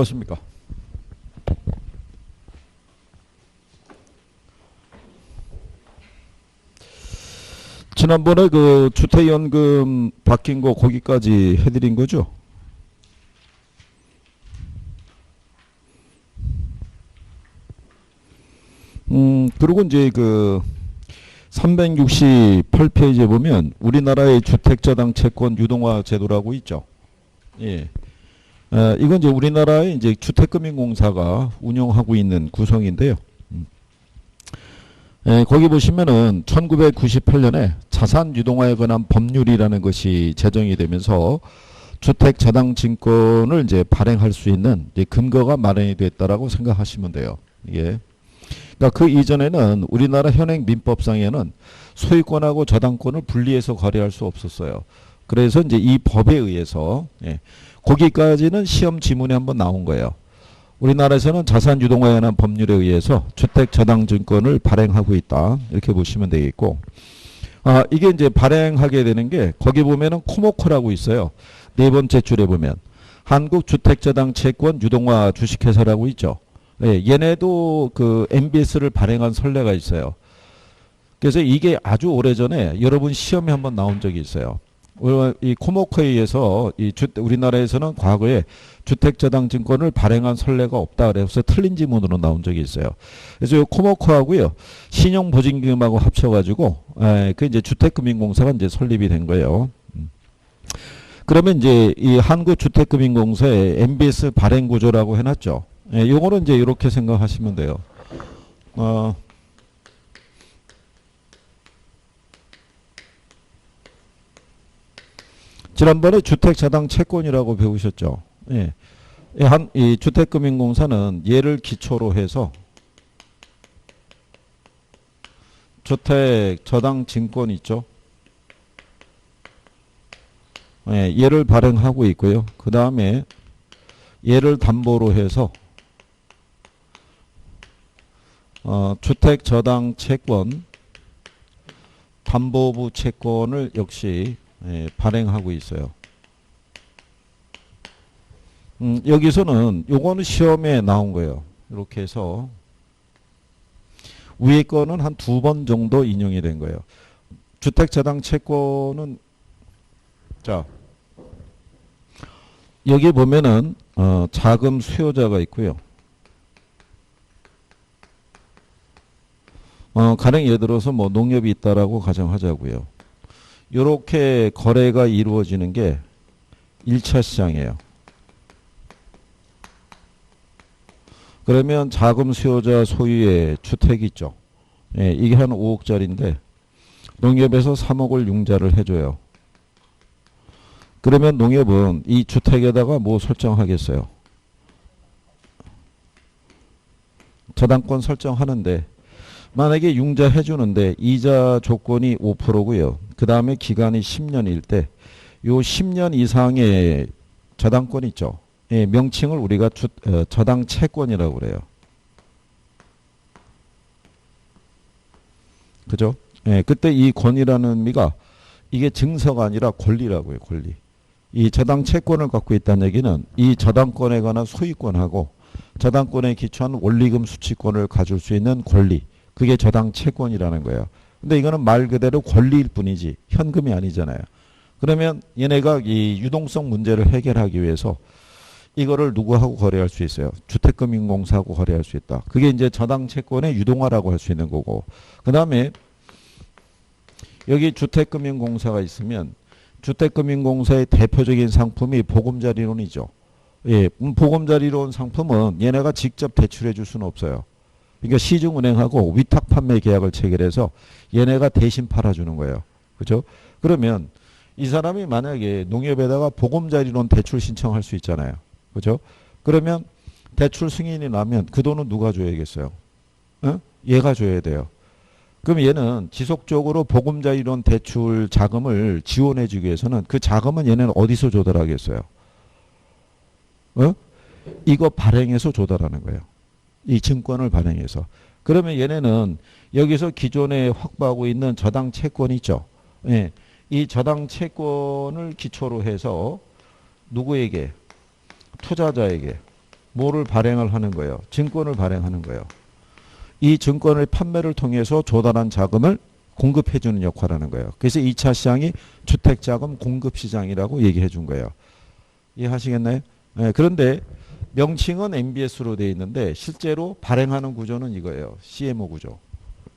수고하십니까? 지난번에 그 주택연금 바뀐 거 거기까지 해드린 거죠? 그리고 이제 그 368페이지에 보면 우리나라의 주택저당 채권 유동화 제도라고 있죠. 예. 이건 이제 우리나라의 이제 주택금융공사가 운영하고 있는 구성인데요. 거기 보시면은 1998년에 자산 유동화에 관한 법률이라는 것이 제정이 되면서 주택저당증권을 이제 발행할 수 있는 이제 근거가 마련이 됐다라고 생각하시면 돼요. 이게. 그러니까 그 이전에는 우리나라 현행 민법상에는 소유권하고 저당권을 분리해서 거래할 수 없었어요. 그래서 이제 이 법에 의해서 거기까지는 시험 지문에 한번 나온 거예요. 우리나라에서는 자산 유동화에 관한 법률에 의해서 주택 저당 증권을 발행하고 있다. 이렇게 보시면 되겠고, 이게 이제 발행하게 되는 게 거기 보면은 코모코라고 있어요. 네 번째 줄에 보면 한국주택저당채권 유동화 주식회사라고 있죠. 예, 얘네도 그 MBS를 발행한 선례가 있어요. 그래서 이게 아주 오래전에 여러분 시험에 한번 나온 적이 있어요. 이 코모코에 의해서 우리나라에서는 과거에 주택저당증권을 발행한 선례가 없다. 그래서 틀린 지문으로 나온 적이 있어요. 그래서 이 코모코하고요 신용보증기금하고 합쳐가지고 그 이제 주택금융공사가 이제 설립이 된 거예요. 그러면 이제 이 한국주택금융공사의 MBS 발행 구조라고 해놨죠. 요거는 이제 이렇게 생각하시면 돼요. 지난번에 주택저당 채권이라고 배우셨죠. 예. 이 주택금융공사는 얘를 기초로 해서 주택저당 증권 있죠. 예, 얘를 발행하고 있고요. 그 다음에 얘를 담보로 해서 주택저당 채권 담보부 채권을 역시 발행하고 있어요. 여기서는 요거는 시험에 나온 거예요. 이렇게 해서 위에 거는 한 2번 정도 인용이 된 거예요. 주택저당 채권은 자 여기 보면은 자금 수요자가 있고요. 가령 예를 들어서 뭐 농협이 있다라고 가정하자고요. 이렇게 거래가 이루어지는 게 1차 시장이에요. 그러면 자금 수요자 소유의 주택이 있죠. 예, 이게 한 5억짜리인데 농협에서 3억을 융자를 해줘요. 그러면 농협은 이 주택에다가 뭐 설정하겠어요? 저당권 설정하는데 만약에 융자해 주는데 이자 조건이 5%고요. 그 다음에 기간이 10년일 때 요 10년 이상의 저당권 있죠. 예, 명칭을 우리가 저당 채권이라고 그래요. 그죠? 예, 그때 이 권이라는 의미가 이게 증서가 아니라 권리라고요. 권리. 이 저당 채권을 갖고 있다는 얘기는 이 저당권에 관한 소유권하고 저당권에 기초한 원리금 수취권을 가질 수 있는 권리. 그게 저당 채권이라는 거예요. 근데 이거는 말 그대로 권리일 뿐이지 현금이 아니잖아요. 그러면 얘네가 이 유동성 문제를 해결하기 위해서 이거를 누구하고 거래할 수 있어요? 주택금융공사하고 거래할 수 있다. 그게 이제 저당 채권의 유동화라고 할 수 있는 거고. 그 다음에 여기 주택금융공사가 있으면 주택금융공사의 대표적인 상품이 보금자리론이죠. 예, 보금자리론 상품은 얘네가 직접 대출해 줄 수는 없어요. 그러니까 시중은행하고 위탁 판매 계약을 체결해서 얘네가 대신 팔아주는 거예요. 그렇죠? 그러면 이 사람이 만약에 농협에다가 보금자리론 대출 신청할 수 있잖아요. 그렇죠? 그러면 대출 승인이 나면 그 돈은 누가 줘야겠어요? 얘가 줘야 돼요. 그럼 얘는 지속적으로 보금자리론 대출 자금을 지원해 주기 위해서는 그 자금은 얘네는 어디서 조달하겠어요? 이거 발행해서 조달하는 거예요. 이 증권을 발행해서. 그러면 얘네는 여기서 기존에 확보하고 있는 저당 채권이 있죠. 예. 이 저당 채권을 기초로 해서 누구에게? 투자자에게 뭐를 발행을 하는 거예요? 증권을 발행하는 거예요. 이 증권을 판매를 통해서 조달한 자금을 공급해 주는 역할을 하는 거예요. 그래서 2차 시장이 주택자금 공급시장이라고 얘기해 준 거예요. 이해하시겠나요? 네, 그런데 명칭은 MBS로 되어 있는데 실제로 발행하는 구조는 이거예요. CMO 구조.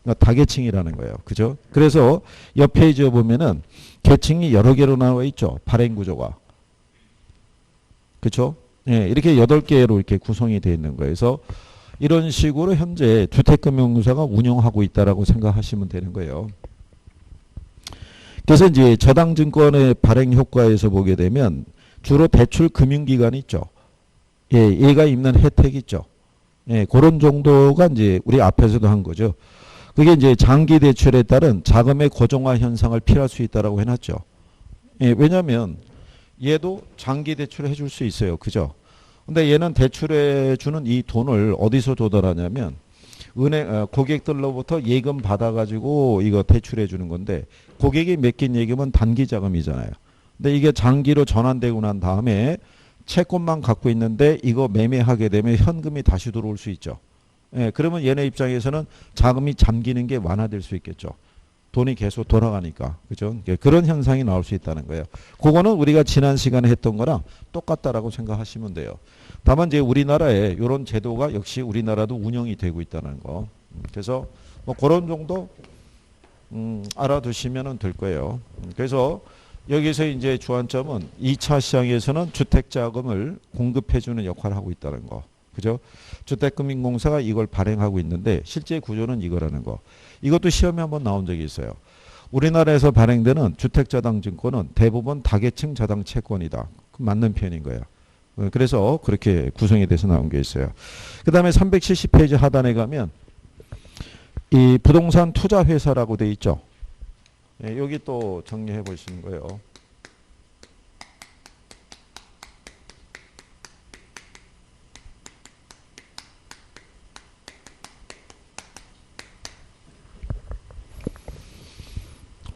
그러니까 다계층이라는 거예요. 그죠? 그래서 옆 페이지에 보면은 계층이 여러 개로 나와 있죠. 발행 구조가. 그렇죠? 예, 이렇게 8개로 이렇게 구성이 되어 있는 거예요. 그래서 이런 식으로 현재 주택금융공사가 운영하고 있다라고 생각하시면 되는 거예요. 그래서 이제 저당증권의 발행 효과에서 보게 되면 주로 대출 금융기관이 있죠. 예, 얘가 입는 혜택이 있죠. 예, 그런 정도가 이제 우리 앞에서도 한 거죠. 그게 이제 장기 대출에 따른 자금의 고정화 현상을 피할 수 있다라고 해놨죠. 예, 왜냐하면 얘도 장기 대출을 해줄 수 있어요. 그죠? 근데 얘는 대출해 주는 이 돈을 어디서 조달하냐면 은행 고객들로부터 예금 받아가지고 이거 대출해 주는 건데 고객이 맡긴 예금은 단기 자금이잖아요. 근데 이게 장기로 전환되고 난 다음에 채권만 갖고 있는데 이거 매매하게 되면 현금이 다시 들어올 수 있죠. 예, 그러면 얘네 입장에서는 자금이 잠기는 게 완화될 수 있겠죠. 돈이 계속 돌아가니까. 그죠? 그런 현상이 나올 수 있다는 거예요. 그거는 우리가 지난 시간에 했던 거랑 똑같다라고 생각하시면 돼요. 다만 이제 우리나라에 이런 제도가 역시 우리나라도 운영이 되고 있다는 거. 그래서 뭐 그런 정도 알아두시면 될 거예요. 그래서 여기서 이제 주안점은 2차 시장에서는 주택자금을 공급해주는 역할을 하고 있다는 거. 그죠? 주택금융공사가 이걸 발행하고 있는데 실제 구조는 이거라는 거. 이것도 시험에 한번 나온 적이 있어요. 우리나라에서 발행되는 주택자당증권은 대부분 다계층 자당채권이다. 맞는 표현인 거예요. 그래서 그렇게 구성이 돼서 나온 게 있어요. 그 다음에 370페이지 하단에 가면 이 부동산 투자회사라고 돼 있죠. 예, 여기 또 정리해 보시는 거예요.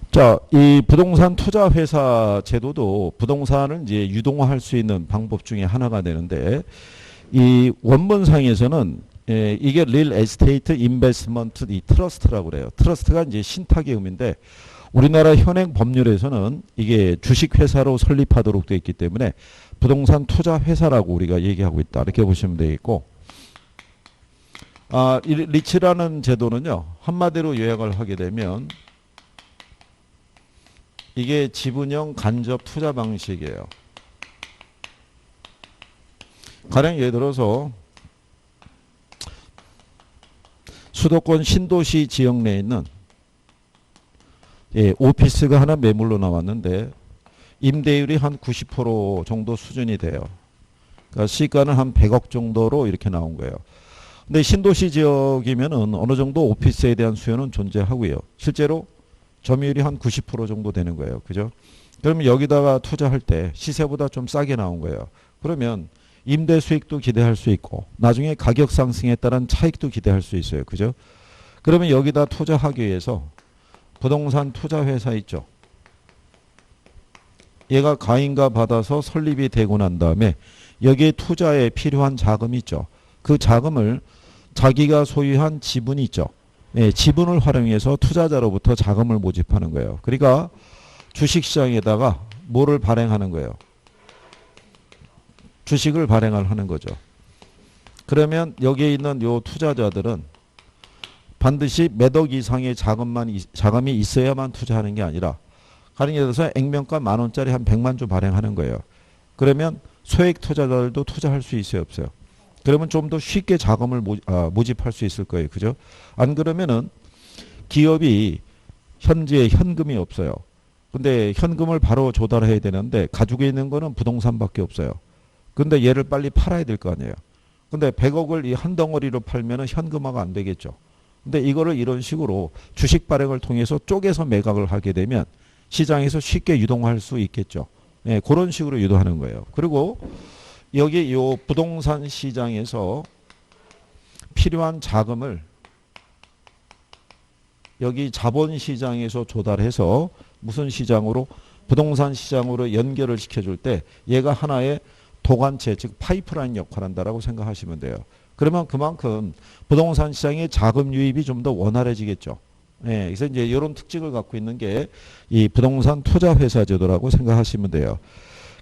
자, 이 부동산 투자 회사 제도도 부동산을 이제 유동화할 수 있는 방법 중에 하나가 되는데 이 원문상에서는 이게 릴 에스테이트 인베스트먼트 이 트러스트라고 그래요. 트러스트가 이제 신탁의 의미인데 우리나라 현행 법률에서는 이게 주식 회사로 설립하도록 되어 있기 때문에 부동산 투자 회사라고 우리가 얘기하고 있다. 이렇게 보시면 되겠고. 이 리츠라는 제도는요. 한마디로 요약을 하게 되면 이게 지분형 간접 투자 방식이에요. 가령 예를 들어서 수도권 신도시 지역 내에 있는 오피스가 하나 매물로 나왔는데 임대율이 한 90% 정도 수준이 돼요. 그러니까 시가는 한 100억 정도로 이렇게 나온 거예요. 근데 신도시 지역이면은 어느 정도 오피스에 대한 수요는 존재하고요. 실제로 점유율이 한 90% 정도 되는 거예요. 그죠? 그러면 여기다가 투자할 때 시세보다 좀 싸게 나온 거예요. 그러면 임대 수익도 기대할 수 있고 나중에 가격 상승에 따른 차익도 기대할 수 있어요. 그죠? 그러면 여기다 투자하기 위해서 부동산 투자 회사 있죠. 얘가 가인가 받아서 설립이 되고 난 다음에 여기에 투자에 필요한 자금이 있죠. 그 자금을 자기가 소유한 지분이 있죠. 네, 지분을 활용해서 투자자로부터 자금을 모집하는 거예요. 그러니까 주식시장에다가 뭐를 발행하는 거예요? 주식을 발행을 하는 거죠. 그러면 여기에 있는 요 투자자들은 반드시 몇 억 이상의 자금이 있어야만 투자하는 게 아니라 가령 예를 들어서 액면가 10,000원짜리 한 100만 주 발행하는 거예요. 그러면 소액 투자자들도 투자할 수 있어요, 없어요? 그러면 좀 더 쉽게 자금을 모집할 수 있을 거예요. 그죠? 안 그러면은 기업이 현재 현금이 없어요. 근데 현금을 바로 조달해야 되는데 가지고 있는 거는 부동산밖에 없어요. 근데 얘를 빨리 팔아야 될 거 아니에요. 근데 100억을 이 한 덩어리로 팔면은 현금화가 안 되겠죠. 근데 이거를 이런 식으로 주식 발행을 통해서 쪼개서 매각을 하게 되면 시장에서 쉽게 유동할 수 있겠죠. 네, 그런 식으로 유도하는 거예요. 그리고 여기 요 부동산 시장에서 필요한 자금을 여기 자본시장에서 조달해서 무슨 시장으로? 부동산 시장으로 연결을 시켜줄 때 얘가 하나의 도관체 즉 파이프라인 역할을 한다라고 생각하시면 돼요. 그러면 그만큼 부동산 시장의 자금 유입이 좀 더 원활해지겠죠. 예, 그래서 이제 이런 특징을 갖고 있는 게 이 부동산 투자 회사 제도라고 생각하시면 돼요.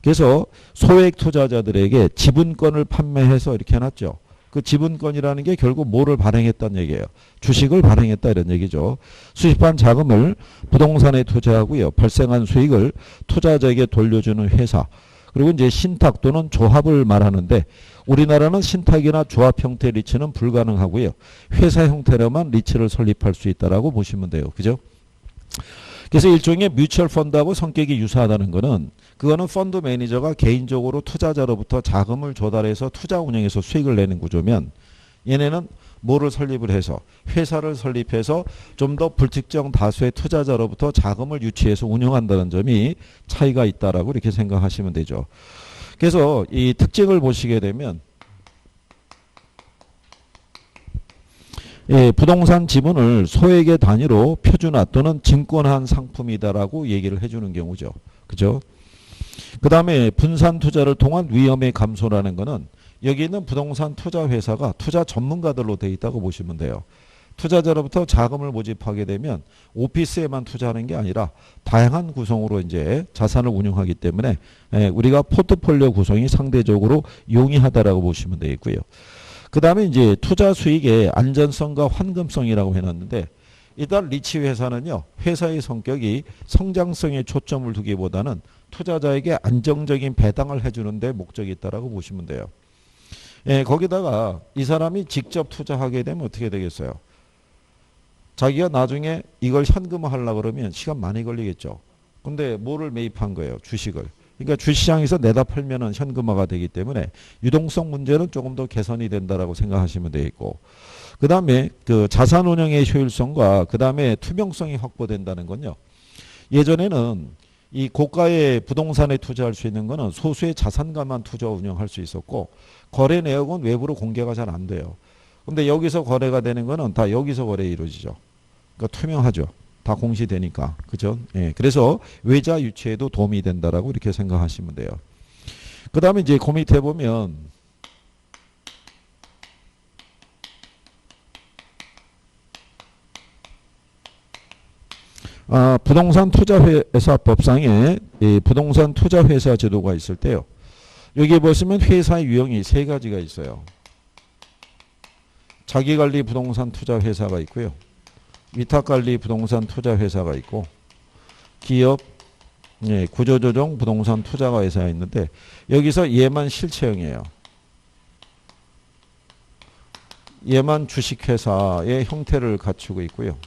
그래서 소액 투자자들에게 지분권을 판매해서 이렇게 해놨죠. 그 지분권이라는 게 결국 뭐를 발행했다는 얘기예요. 주식을 발행했다 이런 얘기죠. 수집한 자금을 부동산에 투자하고요. 발생한 수익을 투자자에게 돌려주는 회사. 그리고 이제 신탁 또는 조합을 말하는데 우리나라는 신탁이나 조합 형태 리츠는 불가능하고요. 회사 형태로만 리츠를 설립할 수 있다라고 보시면 돼요. 그죠? 그래서 일종의 뮤추얼 펀드하고 성격이 유사하다는 거는 그거는 펀드 매니저가 개인적으로 투자자로부터 자금을 조달해서 투자 운영에서 수익을 내는 구조면 얘네는 뭐를 설립을 해서 회사를 설립해서 좀 더 불특정 다수의 투자자로부터 자금을 유치해서 운영한다는 점이 차이가 있다라고 이렇게 생각하시면 되죠. 그래서 이 특징을 보시게 되면 예, 부동산 지분을 소액의 단위로 표준화 또는 증권한 상품이다라고 얘기를 해주는 경우죠. 그죠? 그 다음에 분산 투자를 통한 위험의 감소라는 것은 여기 있는 부동산 투자 회사가 투자 전문가들로 되어 있다고 보시면 돼요. 투자자로부터 자금을 모집하게 되면 오피스에만 투자하는 게 아니라 다양한 구성으로 이제 자산을 운용하기 때문에 우리가 포트폴리오 구성이 상대적으로 용이하다라고 보시면 되겠고요. 그 다음에 이제 투자 수익의 안전성과 환금성이라고 해놨는데 일단 리치 회사는요. 회사의 성격이 성장성에 초점을 두기보다는 투자자에게 안정적인 배당을 해주는 데 목적이 있다라고 보시면 돼요. 예, 거기다가 이 사람이 직접 투자하게 되면 어떻게 되겠어요? 자기가 나중에 이걸 현금화하려고 그러면 시간 많이 걸리겠죠. 근데 뭐를 매입한 거예요? 주식을. 그러니까 주시장에서 내다 팔면은 현금화가 되기 때문에 유동성 문제는 조금 더 개선이 된다라고 생각하시면 되겠고, 그 다음에 그 자산 운영의 효율성과 그 다음에 투명성이 확보된다는 건요. 예전에는 이 고가의 부동산에 투자할 수 있는 거는 소수의 자산가만 투자 운영할 수 있었고 거래 내역은 외부로 공개가 잘 안 돼요. 근데 여기서 거래가 되는 거는 다 여기서 거래 이루어지죠. 그러니까 투명하죠. 다 공시되니까. 그죠? 예. 그래서 외자 유치에도 도움이 된다라고 이렇게 생각하시면 돼요. 그 다음에 이제 그 밑에 보면 부동산 투자회사 법상에 이 부동산 투자회사 제도가 있을 때요. 여기 보시면 회사의 유형이 세 가지가 있어요. 자기관리 부동산 투자회사가 있고요. 위탁관리 부동산 투자회사가 있고 기업 구조조정 부동산 투자가 회사가 있는데 여기서 얘만 실체형이에요. 얘만 주식회사의 형태를 갖추고 있고요.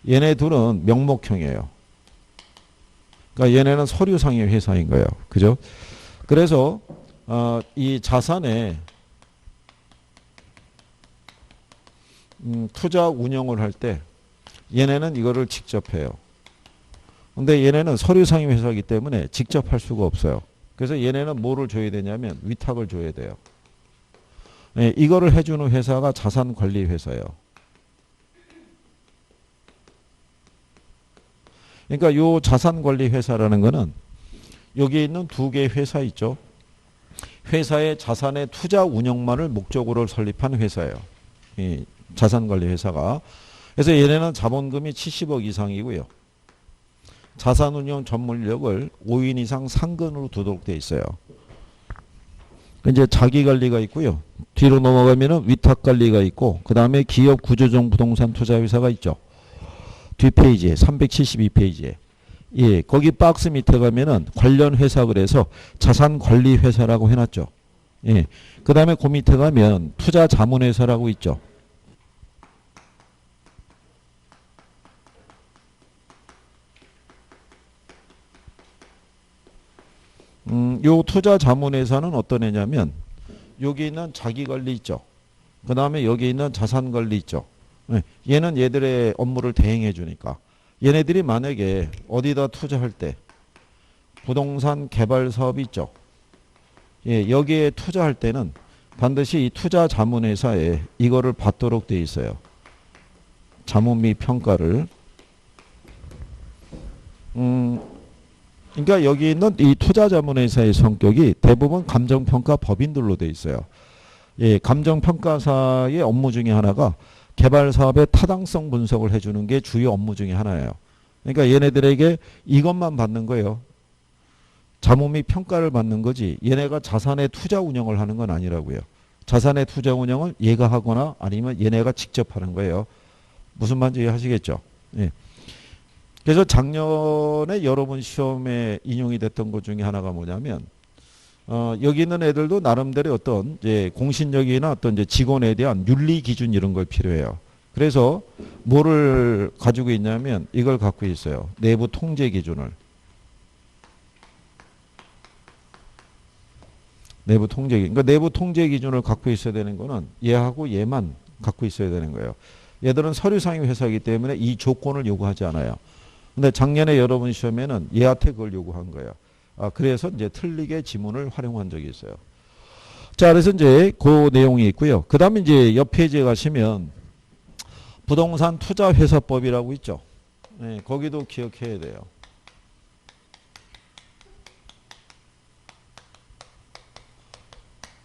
얘네 둘은 명목형이에요. 그러니까 얘네는 서류상의 회사인 거예요. 그죠? 그래서 이 자산에 투자 운영을 할 때 얘네는 이거를 직접 해요. 근데 얘네는 서류상의 회사이기 때문에 직접 할 수가 없어요. 그래서 얘네는 뭐를 줘야 되냐면 위탁을 줘야 돼요. 예, 이거를 해주는 회사가 자산관리회사예요. 그러니까 요 자산관리회사라는 거는 여기 있는 두 개의 회사 있죠. 회사의 자산의 투자 운영만을 목적으로 설립한 회사예요. 이 자산관리회사가. 그래서 얘네는 자본금이 70억 이상이고요. 자산운용 전문력을 5인 이상 상근으로 두도록 되어 있어요. 이제 자기관리가 있고요. 뒤로 넘어가면은 위탁관리가 있고 그 다음에 기업 구조조정 부동산 투자회사가 있죠. 뒷페이지에 372페이지에 예, 거기 박스 밑에 가면은 관련 회사 그래서 자산관리회사라고 해놨죠. 예, 그 다음에 그 밑에 가면 투자자문회사라고 있죠. 요 투자자문회사는 어떤 애냐면 여기 있는 자기관리 있죠. 그 다음에 여기 있는 자산관리 있죠. 예, 얘는 얘들의 업무를 대행해 주니까 얘네들이 만약에 어디다 투자할 때 부동산 개발 사업이 있죠. 예, 여기에 투자할 때는 반드시 이 투자자문회사에 이거를 받도록 돼 있어요. 자문 및 평가를 그러니까 여기 있는 이 투자자문회사의 성격이 대부분 감정평가 법인들로 돼 있어요. 예, 감정평가사의 업무 중에 하나가 개발 사업의 타당성 분석을 해주는 게 주요 업무 중에 하나예요. 그러니까 얘네들에게 이것만 받는 거예요. 자문이 평가를 받는 거지 얘네가 자산의 투자 운영을 하는 건 아니라고요. 자산의 투자 운영을 얘가 하거나 아니면 얘네가 직접 하는 거예요. 무슨 말인지 이해하시겠죠? 예. 그래서 작년에 여러 번 시험에 인용이 됐던 것 중에 하나가 뭐냐면 여기 있는 애들도 나름대로 어떤 이제 공신력이나 어떤 이제 직원에 대한 윤리 기준 이런 걸 필요해요. 그래서 뭐를 가지고 있냐면 이걸 갖고 있어요. 내부 통제 기준을. 내부 통제 기준. 그러니까 내부 통제 기준을 갖고 있어야 되는 거는 얘하고 얘만 갖고 있어야 되는 거예요. 얘들은 서류 상위 회사이기 때문에 이 조건을 요구하지 않아요. 근데 작년에 여러분 시험에는 얘한테 그걸 요구한 거예요. 그래서 이제 틀리게 지문을 활용한 적이 있어요. 자, 그래서 이제 그 내용이 있고요. 그 다음에 이제 옆 페이지에 가시면 부동산 투자 회사법이라고 있죠. 네, 거기도 기억해야 돼요.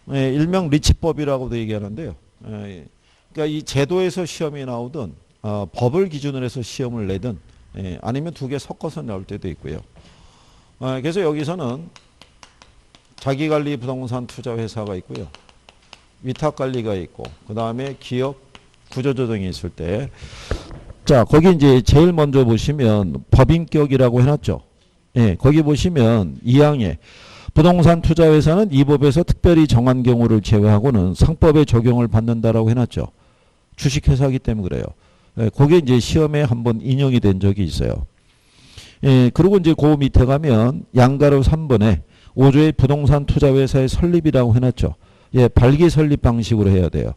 네, 일명 리치법이라고도 얘기하는데요. 네, 그러니까 이 제도에서 시험이 나오든 법을 기준으로 해서 시험을 내든 아니면 두 개 섞어서 나올 때도 있고요. 그래서 여기서는 자기관리 부동산 투자 회사가 있고요. 위탁관리가 있고 그 다음에 기업 구조조정이 있을 때 자 거기 이제 제일 먼저 보시면 법인격이라고 해놨죠. 예, 거기 보시면 2항에 부동산 투자 회사는 이 법에서 특별히 정한 경우를 제외하고는 상법의 적용을 받는다라고 해놨죠. 주식회사이기 때문에 그래요. 예, 그게 이제 시험에 한번 인용이 된 적이 있어요. 예, 그리고 이제 그 밑에 가면 양가로 3번에 5조의 부동산 투자회사의 설립이라고 해놨죠. 예, 발기 설립 방식으로 해야 돼요.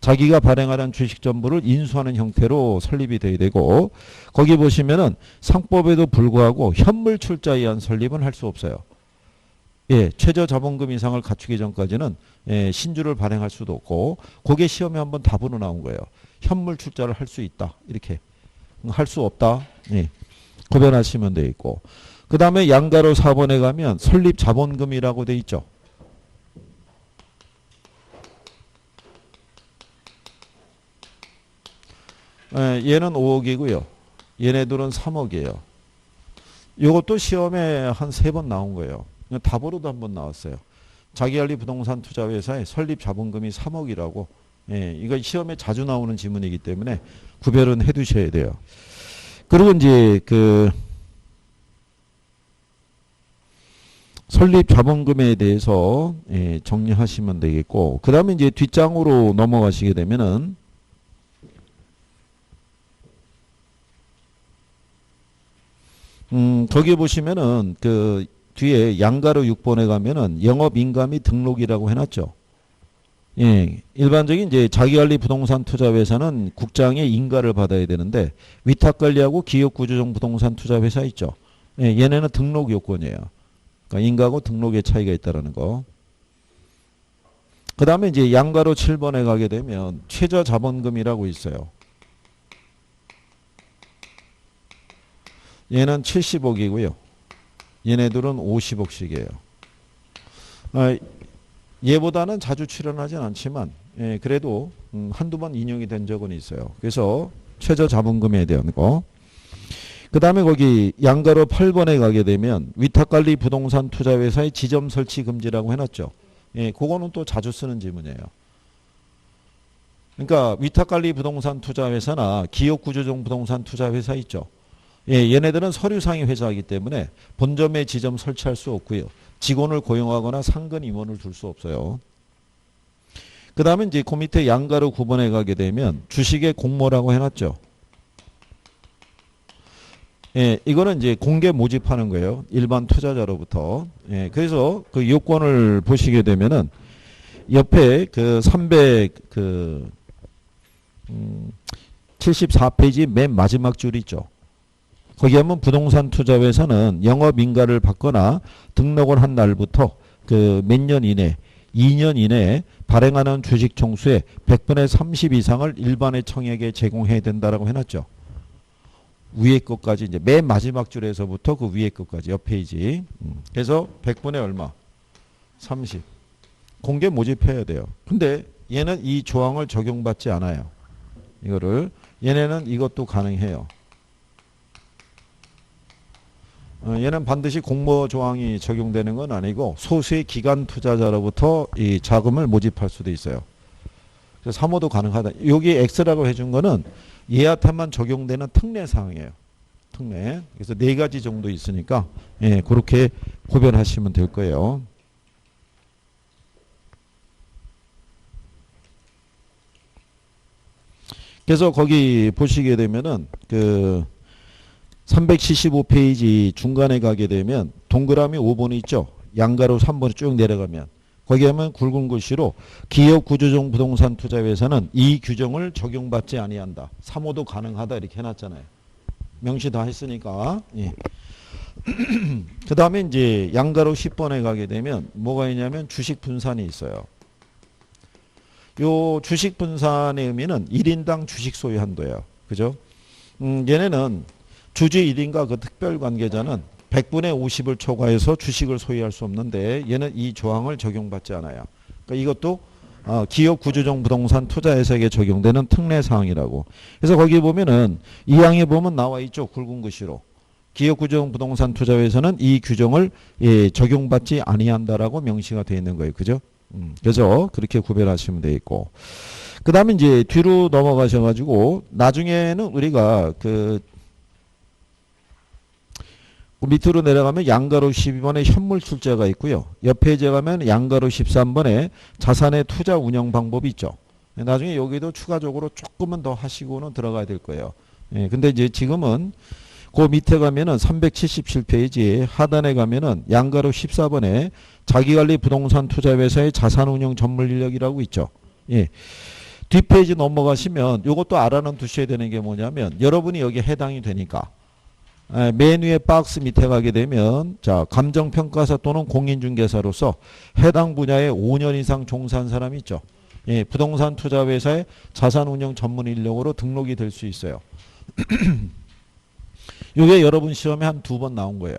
자기가 발행하는 주식 전부를 인수하는 형태로 설립이 돼야 되고 거기 보시면은 상법에도 불구하고 현물 출자에 의한 설립은 할 수 없어요. 예, 최저 자본금 이상을 갖추기 전까지는 신주를 발행할 수도 없고 그게 시험에 한번 답으로 나온 거예요. 현물 출자를 할 수 있다. 이렇게. 할 수 없다. 예. 구별하시면 돼 있고. 그 다음에 양가로 4번에 가면 설립 자본금이라고 돼 있죠. 얘는 5억이고요. 얘네들은 3억이에요. 이것도 시험에 한 3번 나온 거예요. 답으로도 한번 나왔어요. 자기관리 부동산 투자회사의 설립 자본금이 3억이라고. 예, 이거 시험에 자주 나오는 지문이기 때문에 구별은 해 두셔야 돼요. 그리고 이제 그 설립 자본금에 대해서 정리하시면 되겠고 그 다음에 이제 뒷장으로 넘어가시게 되면은 거기 보시면은 그 뒤에 양가로 6번에 가면은 영업 인감이 등록이라고 해놨죠. 예, 일반적인 이제 자기관리 부동산 투자회사는 국장의 인가를 받아야 되는데 위탁관리하고 기업구조정 부동산 투자회사 있죠. 예, 얘네는 등록 요건이에요. 그러니까 인가하고 등록의 차이가 있다라는 거. 그 다음에 이제 양가로 7번에 가게 되면 최저 자본금이라고 있어요. 얘는 70억이고요. 얘네들은 50억씩이에요. 얘보다는 자주 출연하진 않지만 그래도 한두 번 인용이 된 적은 있어요. 그래서 최저 자본금에 대한 거. 그 다음에 거기 양가로 8번에 가게 되면 위탁관리 부동산 투자회사의 지점 설치 금지라고 해놨죠. 그거는 또 자주 쓰는 지문이에요. 그러니까 위탁관리 부동산 투자회사나 기업구조정 부동산 투자회사 있죠. 얘네들은 서류상의 회사이기 때문에 본점에 지점 설치할 수 없고요. 직원을 고용하거나 상근 임원을 둘 수 없어요. 그 다음에 이제 그 밑에 양가로 9번에 가게 되면 주식의 공모라고 해놨죠. 이거는 이제 공개 모집하는 거예요. 일반 투자자로부터. 그래서 그 요건을 보시게 되면은 옆에 그 74페이지 맨 마지막 줄 있죠. 거기 하면 부동산 투자회사는 영업인가를 받거나 등록을 한 날부터 그 몇 년 이내, 2년 이내에 발행하는 주식 총수의 100분의 30 이상을 일반의 청약에 제공해야 된다라고 해놨죠. 위에 것까지 이제 맨 마지막 줄에서부터 그 위에 것까지 옆 페이지. 그래서 100분의 얼마? 30. 공개 모집해야 돼요. 근데 얘는 이 조항을 적용받지 않아요. 이거를 얘네는 이것도 가능해요. 얘는 반드시 공모 조항이 적용되는 건 아니고 소수의 기관 투자자로부터 이 자금을 모집할 수도 있어요. 그래서 3호도 가능하다. 여기 X라고 해준 거는 얘한테만 적용되는 특례 사항이에요. 특례. 그래서 4가지 정도 있으니까 예, 그렇게 구별하시면 될 거예요. 그래서 거기 보시게 되면은 그 375페이지 중간에 가게 되면 동그라미 5번이 있죠. 양가로 3번이 쭉 내려가면 거기 하면 굵은 글씨로 기업 구조적 부동산 투자회사는 이 규정을 적용받지 아니한다. 3호도 가능하다 이렇게 해놨잖아요. 명시 다 했으니까. 예. 그 다음에 이제 양가로 10번에 가게 되면 뭐가 있냐면 주식 분산이 있어요. 요 주식 분산의 의미는 1인당 주식 소유 한도예요. 그죠? 얘네는 주주 1인과 그 특별 관계자는 100분의 50을 초과해서 주식을 소유할 수 없는데 얘는 이 조항을 적용받지 않아요. 그러니까 이것도 기업 구조적 부동산 투자회사에게 적용되는 특례 사항이라고. 그래서 거기 보면은 2항에 보면 나와 있죠. 굵은 글씨로. 기업 구조적 부동산 투자회사는 이 규정을 예, 적용받지 아니한다라고 명시가 되어 있는 거예요. 그죠? 그래서 그렇게 구별하시면 되겠고. 그 다음에 이제 뒤로 넘어가셔가지고 나중에는 우리가 그 밑으로 내려가면 양가로 12번에 현물 출자가 있고요. 옆 페이지에 가면 양가로 13번에 자산의 투자 운영 방법이 있죠. 나중에 여기도 추가적으로 조금은 더 하시고는 들어가야 될 거예요. 예, 근데 이제 지금은 그 밑에 가면은 377페이지 하단에 가면은 양가로 14번에 자기관리 부동산 투자회사의 자산운용 전문 인력이라고 있죠. 예. 뒷페이지 넘어가시면 이것도 알아는 두셔야 되는 게 뭐냐면 여러분이 여기에 해당이 되니까 맨 위에 박스 밑에 가게 되면 자 감정평가사 또는 공인중개사로서 해당 분야에 5년 이상 종사한 사람이 있죠. 예, 부동산 투자회사의 자산운용 전문 인력으로 등록이 될 수 있어요. 이게 여러분 시험에 한 2번 나온 거예요.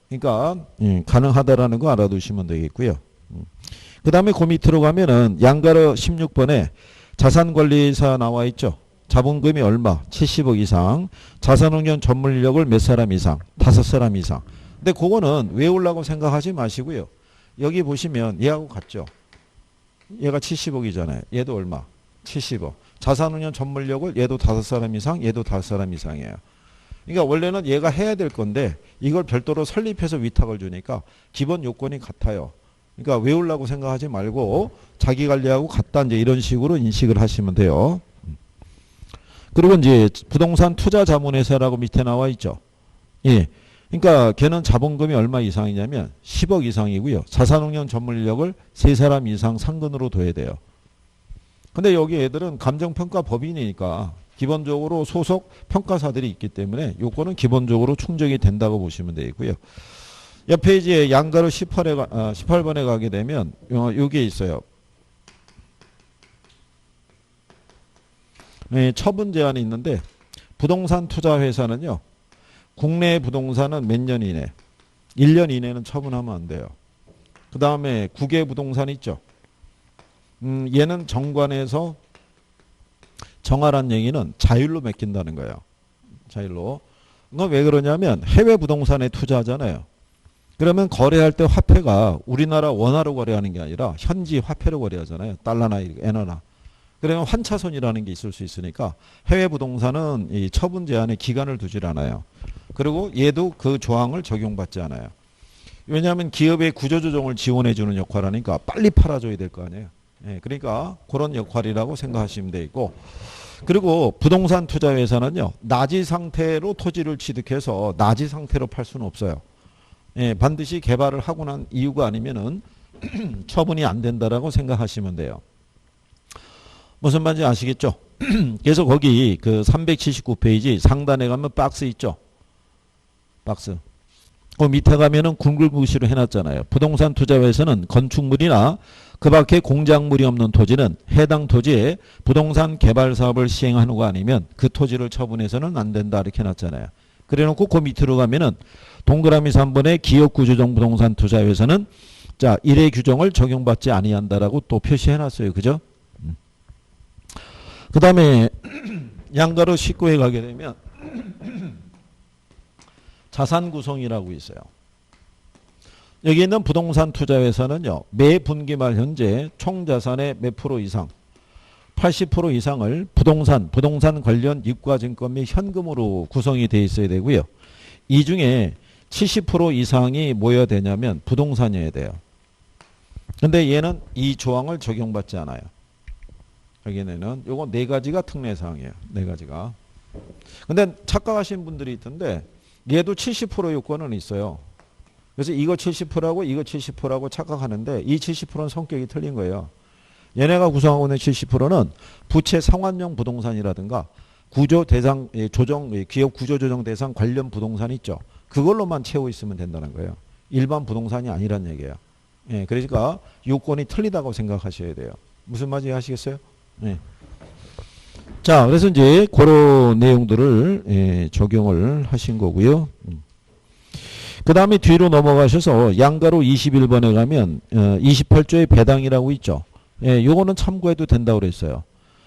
그러니까 가능하다라는 거 알아두시면 되겠고요. 그 다음에 그 밑으로 가면은 양가로 16번에 자산관리사 나와 있죠. 자본금이 얼마? 70억 이상. 자산운용 전문 인력을 몇 사람 이상? 5사람 이상. 근데 그거는 외우려고 생각하지 마시고요. 여기 보시면 얘하고 같죠. 얘가 70억이잖아요. 얘도 얼마? 70억. 자산운용 전문 인력을 얘도 5사람 이상, 얘도 5사람 이상이에요. 그러니까 원래는 얘가 해야 될 건데 이걸 별도로 설립해서 위탁을 주니까 기본 요건이 같아요. 그러니까 외우려고 생각하지 말고 자기 관리하고 같다 이제 이런 식으로 인식을 하시면 돼요. 그리고 이제 부동산 투자 자문회사라고 밑에 나와 있죠. 예. 그러니까 걔는 자본금이 얼마 이상이냐면 10억 이상이고요. 자산운용 전문 인력을 3사람 이상 상근으로 둬야 돼요. 근데 여기 애들은 감정평가 법인이니까 기본적으로 소속 평가사들이 있기 때문에 요거는 기본적으로 충족이 된다고 보시면 되고요. 옆 페이지에 양가로 18번에 가게 되면 요게 있어요. 네, 처분 제한이 있는데 부동산 투자 회사는요. 국내 부동산은 몇 년 이내? 1년 이내는 처분하면 안 돼요. 그 다음에 국외 부동산 있죠. 얘는 정관에서 정하란 얘기는 자율로 맡긴다는 거예요. 자율로. 그건 왜 그러냐면 해외 부동산에 투자하잖아요. 그러면 거래할 때 화폐가 우리나라 원화로 거래하는 게 아니라 현지 화폐로 거래하잖아요. 달러나 엔화나. 그러면 환차손이라는 게 있을 수 있으니까 해외 부동산은 이 처분 제한에 기간을 두질 않아요. 그리고 얘도 그 조항을 적용받지 않아요. 왜냐하면 기업의 구조조정을 지원해주는 역할하니까 빨리 팔아줘야 될 거 아니에요. 예, 그러니까 그런 역할이라고 생각하시면 되고 그리고 부동산 투자회사는요. 나지 상태로 토지를 취득해서 나지 상태로 팔 수는 없어요. 예, 반드시 개발을 하고 난 이유가 아니면은 처분이 안 된다라고 생각하시면 돼요. 무슨 말인지 아시겠죠? 그래서 거기 그 379페이지 상단에 가면 박스 있죠? 박스. 그 밑에 가면은 굵글글씨로 해놨잖아요. 부동산 투자회사는 건축물이나 그 밖에 공작물이 없는 토지는 해당 토지에 부동산 개발 사업을 시행한 후가 아니면 그 토지를 처분해서는 안 된다 이렇게 해놨잖아요. 그래놓고 그 밑으로 가면은 동그라미 3번에 기업구조적 부동산 투자회사는 자 1회 규정을 적용받지 아니한다라고 또 표시해놨어요. 그죠? 그 다음에 양가로 19에 가게 되면 자산 구성이라고 있어요. 여기 있는 부동산 투자회사는요. 매 분기 말 현재 총 자산의 몇 프로 이상 80% 이상을 부동산 관련 유가증권 및 현금으로 구성이 돼 있어야 되고요. 이 중에 70% 이상이 뭐여야 되냐면 부동산이어야 돼요. 근데 얘는 이 조항을 적용받지 않아요. 여기는 요거 네 가지가 특례사항이에요. 네 가지가. 근데 착각하신 분들이 있던데 얘도 70% 요건은 있어요. 그래서 이거 70%라고 이거 70%라고 착각하는데 이 70%는 성격이 틀린 거예요. 얘네가 구성하고 있는 70%는 부채 상환용 부동산이라든가 구조 대상 조정 기업 구조 조정 대상 관련 부동산 있죠. 그걸로만 채워 있으면 된다는 거예요. 일반 부동산이 아니란 얘기예요. 예, 그러니까 요건이 틀리다고 생각하셔야 돼요. 무슨 말인지 아시겠어요? 예. 자, 그래서 이제 그런 내용들을 적용을 하신 거고요. 그 다음에 뒤로 넘어가셔서 양가로 21번에 가면 28조의 배당이라고 있죠. 예, 요거는 참고해도 된다고 그랬어요.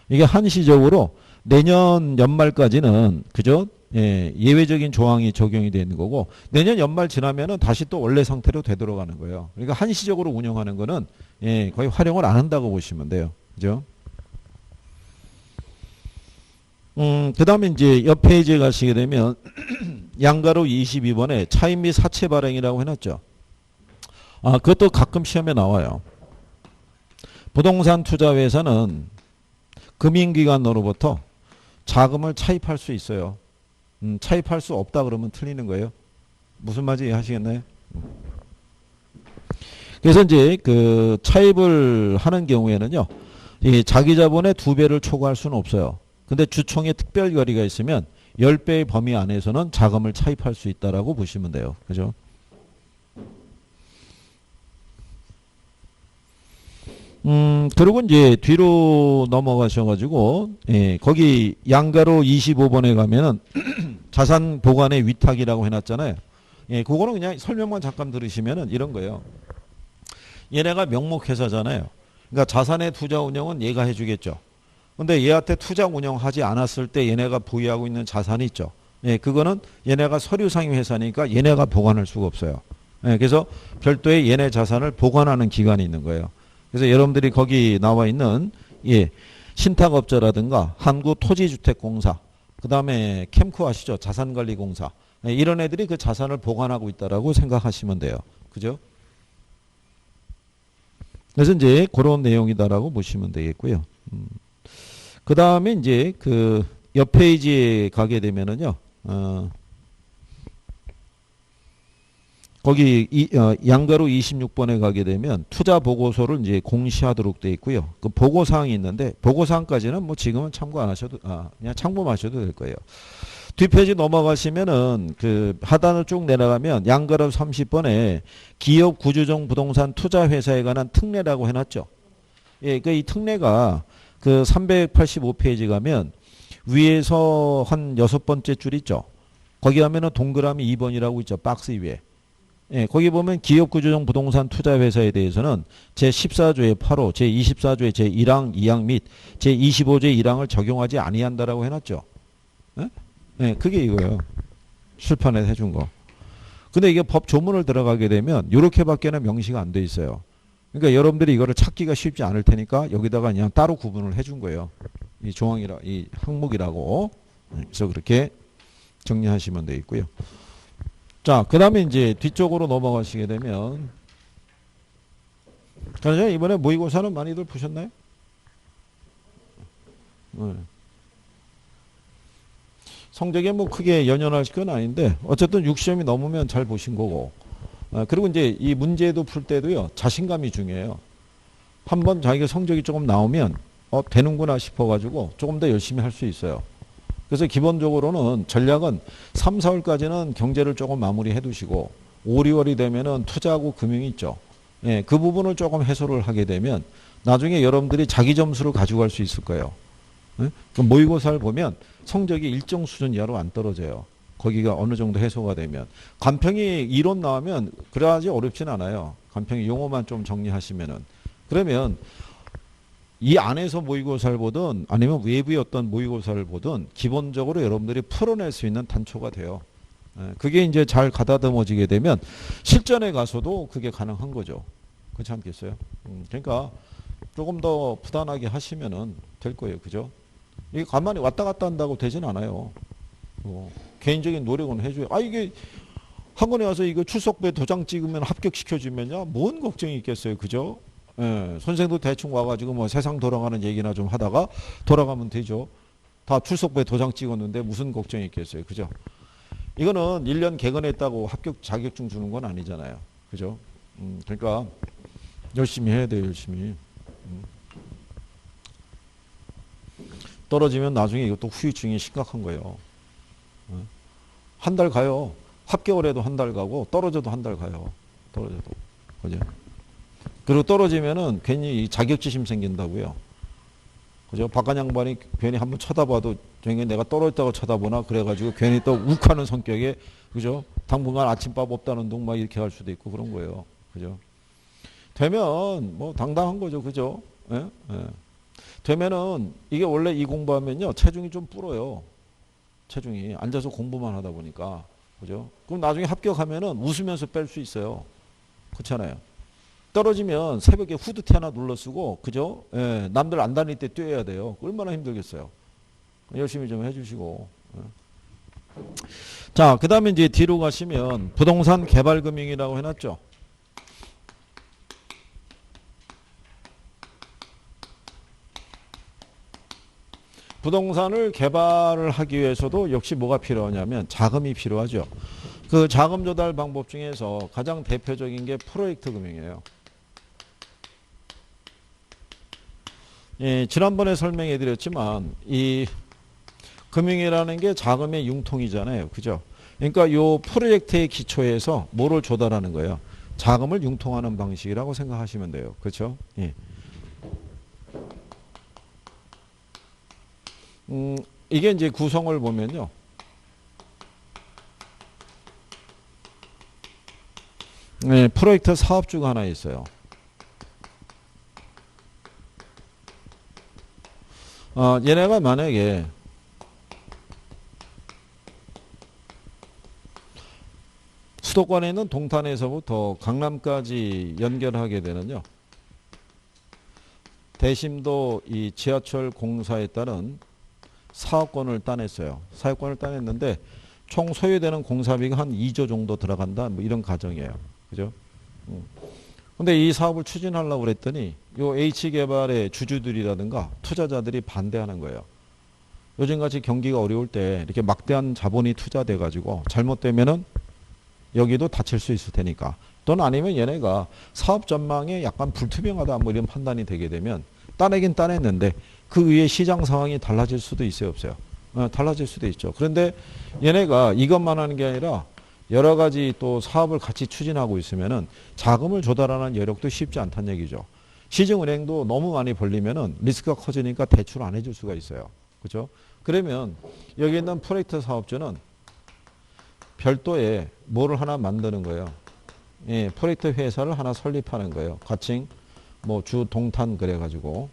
이게 한시적으로 내년 연말까지는 그죠? 예, 예외적인 조항이 적용이 되는 거고 내년 연말 지나면은 다시 또 원래 상태로 되돌아가는 거예요. 그러니까 한시적으로 운영하는 거는 예, 거의 활용을 안 한다고 보시면 돼요. 그죠? 그 다음에 이제 옆 페이지에 가시게 되면 양가로 22번에 차입 및 사채 발행이라고 해놨죠. 아, 그것도 가끔 시험에 나와요. 부동산 투자회사는 금융기관으로부터 자금을 차입할 수 있어요. 차입할 수 없다 그러면 틀리는 거예요. 무슨 말인지 하시겠나요? 그래서 이제 그 차입을 하는 경우에는요, 이 자기 자본의 2배를 초과할 수는 없어요. 근데 주총의 특별 결의가 있으면 10배의 범위 안에서는 자금을 차입할 수 있다라고 보시면 돼요. 그죠? 그리고 이제 뒤로 넘어가셔가지고, 예, 거기 양가로 25번에 가면은 자산 보관의 위탁이라고 해놨잖아요. 예, 그거는 그냥 설명만 잠깐 들으시면은 이런 거예요. 얘네가 명목회사잖아요. 그러니까 자산의 투자 운영은 얘가 해주겠죠. 근데 얘한테 투자 운영하지 않았을 때 얘네가 보유하고 있는 자산이 있죠. 예, 그거는 얘네가 서류상의 회사니까 얘네가 보관할 수가 없어요. 예, 그래서 별도의 얘네 자산을 보관하는 기관이 있는 거예요. 그래서 여러분들이 거기 나와 있는 예, 신탁업자라든가 한국토지주택공사, 그 다음에 캠코 아시죠? 자산관리공사. 예, 이런 애들이 그 자산을 보관하고 있다라고 생각하시면 돼요. 그죠? 그래서 이제 그런 내용이다라고 보시면 되겠고요. 그 다음에 이제 그 옆 페이지에 가게 되면은요, 거기 양가로 26번에 가게 되면 투자 보고서를 이제 공시하도록 되어 있고요. 그 보고사항이 있는데 보고사항까지는 뭐 지금은 참고 안 하셔도 그냥 참고하셔도 될 거예요. 뒷페이지 넘어가시면은 그 하단을 쭉 내려가면 양가로 30번에 기업 구조적 부동산 투자 회사에 관한 특례라고 해놨죠. 예, 그 이 특례가 그 385페이지 가면 위에서 한 6번째 줄 있죠. 거기 가면은 동그라미 2번이라고 있죠. 박스 위에. 예, 거기 보면 기업구조적 부동산 투자회사에 대해서는 제14조의 8호, 제24조의 제1항, 2항 및 제25조의 1항을 적용하지 아니한다라고 해놨죠. 예? 예, 그게 이거예요. 출판에 해준 거. 근데 이게 법 조문을 들어가게 되면 이렇게밖에는 명시가 안 돼 있어요. 그러니까 여러분들이 이거를 찾기가 쉽지 않을 테니까 여기다가 그냥 따로 구분을 해준 거예요. 이 조항이라, 이 항목이라고. 그래서 그렇게 정리하시면 되겠고요. 자, 그 다음에 이제 뒤쪽으로 넘어가시게 되면, 그러죠? 이번에 모의고사는 많이들 보셨나요? 네. 성적에 뭐 크게 연연할 건 아닌데, 어쨌든 6시험이 넘으면 잘 보신 거고, 그리고 이제 이 문제도 풀 때도요, 자신감이 중요해요. 한번 자기가 성적이 조금 나오면, 되는구나 싶어가지고 조금 더 열심히 할 수 있어요. 그래서 기본적으로는 전략은 3, 4월까지는 경제를 조금 마무리해 두시고 5, 6월이 되면은 투자하고 금융이 있죠. 예, 그 부분을 조금 해소를 하게 되면 나중에 여러분들이 자기 점수를 가져갈 수 있을 거예요. 예? 그 모의고사를 보면 성적이 일정 수준 이하로 안 떨어져요. 거기가 어느 정도 해소가 되면. 간평이 이론 나오면 그래야지 어렵진 않아요. 간평이 용어만 좀 정리하시면은. 그러면 이 안에서 모의고사를 보든 아니면 외부의 어떤 모의고사를 보든 기본적으로 여러분들이 풀어낼 수 있는 단초가 돼요. 예, 그게 이제 잘 가다듬어지게 되면 실전에 가서도 그게 가능한 거죠. 그렇지 않겠어요? 그러니까 조금 더 부단하게 하시면은 될 거예요. 그죠? 이게 가만히 왔다 갔다 한다고 되진 않아요. 개인적인 노력은 해줘요. 아, 이게 학원에 와서 이거 출석부에 도장 찍으면 합격시켜주면요. 뭔 걱정이 있겠어요. 그죠? 예, 선생도 대충 와가지고 뭐 세상 돌아가는 얘기나 좀 하다가 돌아가면 되죠. 다 출석부에 도장 찍었는데 무슨 걱정이 있겠어요. 그죠? 이거는 1년 개근했다고 합격 자격증 주는 건 아니잖아요. 그죠? 그러니까 열심히 해야 돼요. 열심히. 떨어지면 나중에 이것도 후유증이 심각한 거예요. 한 달 가요. 합격을 해도 한 달 가고 떨어져도 한 달 가요. 떨어져도. 그죠? 그리고 떨어지면은 괜히 자격지심 생긴다고요. 그죠? 박한 양반이 괜히 한번 쳐다봐도 괜히 내가 떨어졌다고 쳐다보나 그래가지고 괜히 또 욱하는 성격에 그죠? 당분간 아침밥 없다는 둥 막 이렇게 할 수도 있고 그런 거예요. 그죠? 되면 뭐 당당한 거죠. 그죠? 예? 예. 되면은 이게 원래 이 공부하면요 체중이 좀 불어요. 체중이 앉아서 공부만 하다 보니까 그죠? 그럼 나중에 합격하면은 웃으면서 뺄 수 있어요. 그렇잖아요. 떨어지면 새벽에 후드티 하나 눌러 쓰고 그죠? 예, 남들 안 다닐 때 뛰어야 돼요. 얼마나 힘들겠어요. 열심히 좀 해주시고. 예. 자, 그 다음에 이제 뒤로 가시면 부동산 개발금융이라고 해놨죠. 부동산을 개발을 하기 위해서도 역시 뭐가 필요하냐면 자금이 필요하죠. 그 자금 조달 방법 중에서 가장 대표적인 게 프로젝트 금융이에요. 예, 지난번에 설명해 드렸지만 이 금융이라는 게 자금의 융통이잖아요. 그죠? 그러니까 요 프로젝트의 기초에서 뭐를 조달하는 거예요? 자금을 융통하는 방식이라고 생각하시면 돼요. 그렇죠? 예. 이게 이제 구성을 보면요. 네, 프로젝트 사업주가 하나 있어요. 얘네가 만약에 수도권에 있는 동탄에서부터 강남까지 연결하게 되는요. 대심도 이 지하철 공사에 따른 사업권을 따냈어요. 사업권을 따냈는데 총 소요되는 공사비가 한 2조 정도 들어간다. 뭐 이런 가정이에요. 그죠? 근데 이 사업을 추진하려고 그랬더니 요 H개발의 주주들이라든가 투자자들이 반대하는 거예요. 요즘같이 경기가 어려울 때 이렇게 막대한 자본이 투자돼 가지고 잘못되면은 여기도 다칠 수 있을 테니까. 또는 아니면 얘네가 사업 전망에 약간 불투명하다 뭐 이런 판단이 되게 되면 따내긴 따냈는데 그 위에 시장 상황이 달라질 수도 있어요, 없어요? 달라질 수도 있죠. 그런데 얘네가 이것만 하는 게 아니라 여러 가지 또 사업을 같이 추진하고 있으면은 자금을 조달하는 여력도 쉽지 않다는 얘기죠. 시중은행도 너무 많이 벌리면은 리스크가 커지니까 대출 안 해줄 수가 있어요. 그죠? 그러면 여기 있는 프로젝트 사업주는 별도의 뭐를 하나 만드는 거예요. 예, 프로젝트 회사를 하나 설립하는 거예요. 가칭, 뭐 주 동탄 그래가지고